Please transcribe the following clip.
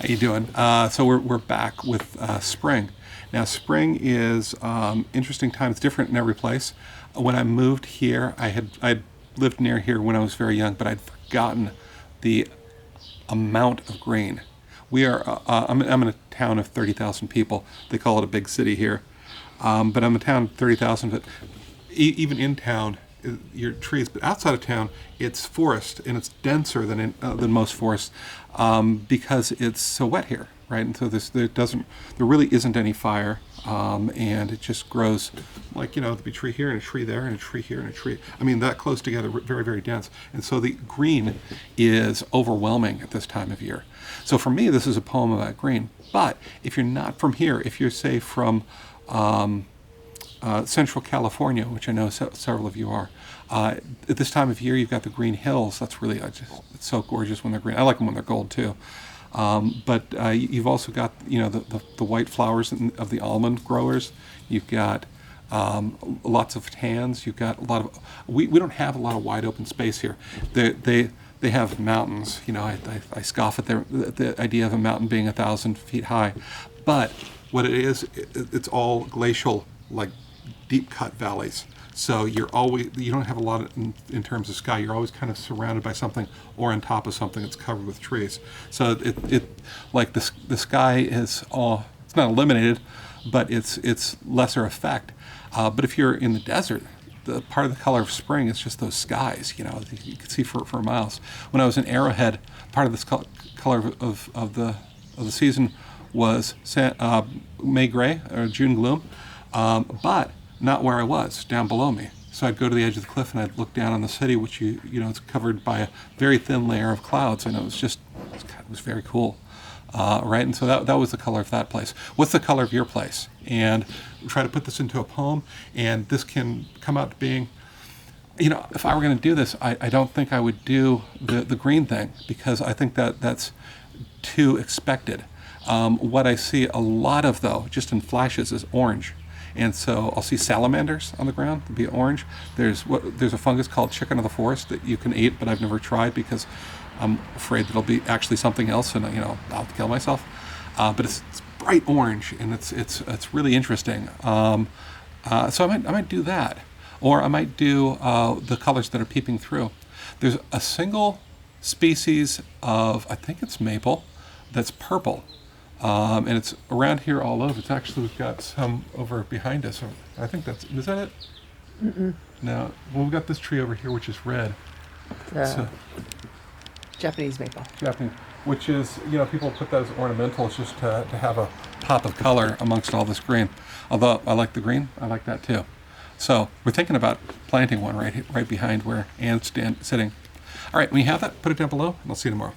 How you doing? So we're back with spring. Now spring is interesting time. It's different in every place. When I moved here, I'd lived near here when I was very young, but I'd forgotten the amount of green. We are. I'm in a town of 30,000 people. They call it a big city here, but I'm a town of 30,000. But even in town, your trees. But outside of town, it's forest, and it's denser than most forests because it's so wet here, right? And so there really isn't any fire, and it just grows like there'll be a tree here and a tree there and a tree here and a tree. I mean that close together, very very dense, and so the green is overwhelming at this time of year. So for me, this is a poem about green. But if you're not from here, if you're say from Central California, which I know several of you are. At this time of year, you've got the green hills. That's really it's so gorgeous when they're green. I like them when they're gold too. But you've also got the white flowers of the almond growers. You've got lots of tans. You've got a lot of. We don't have a lot of wide open space here. They have mountains. I scoff at the idea of a mountain being 1,000 feet high, but what it is, it's all glacial, like deep cut valleys. So you don't have a lot in terms of sky. You're always kind of surrounded by something or on top of something that's covered with trees. So it like the sky is all, it's not eliminated, but it's lesser effect. But if you're in the desert, the part of the color of spring is just those skies. You can see for miles. When I was in Arrowhead, part of this color of the season was May gray or June gloom, but not where I was, down below me. So I'd go to the edge of the cliff and I'd look down on the city, which it's covered by a very thin layer of clouds, and it was very cool, right? And so that was the color of that place. What's the color of your place? And we try to put this into a poem, and this can come out to being, if I were going to do this, I don't think I would do the green thing, because I think that's too expected. What I see a lot of, though, just in flashes, is orange. And so I'll see salamanders on the ground, it'll be orange. There's a fungus called chicken of the forest that you can eat, but I've never tried because I'm afraid that it'll be actually something else, and I'll have to kill myself. But it's bright orange, and it's really interesting. So I might do that, or I might do the colors that are peeping through. There's a single species of, I think it's maple, that's purple. And it's around here all over. It's actually, we've got some over behind us. I think is that it? Mm-mm. No. Well, we've got this tree over here, which is red. So, Japanese maple. Japanese, which is, people put that as ornamental, just to have a pop of color amongst all this green. Although I like the green, I like that too. So we're thinking about planting one right behind where Anne's sitting. All right, when you have that, put it down below, and I'll see you tomorrow.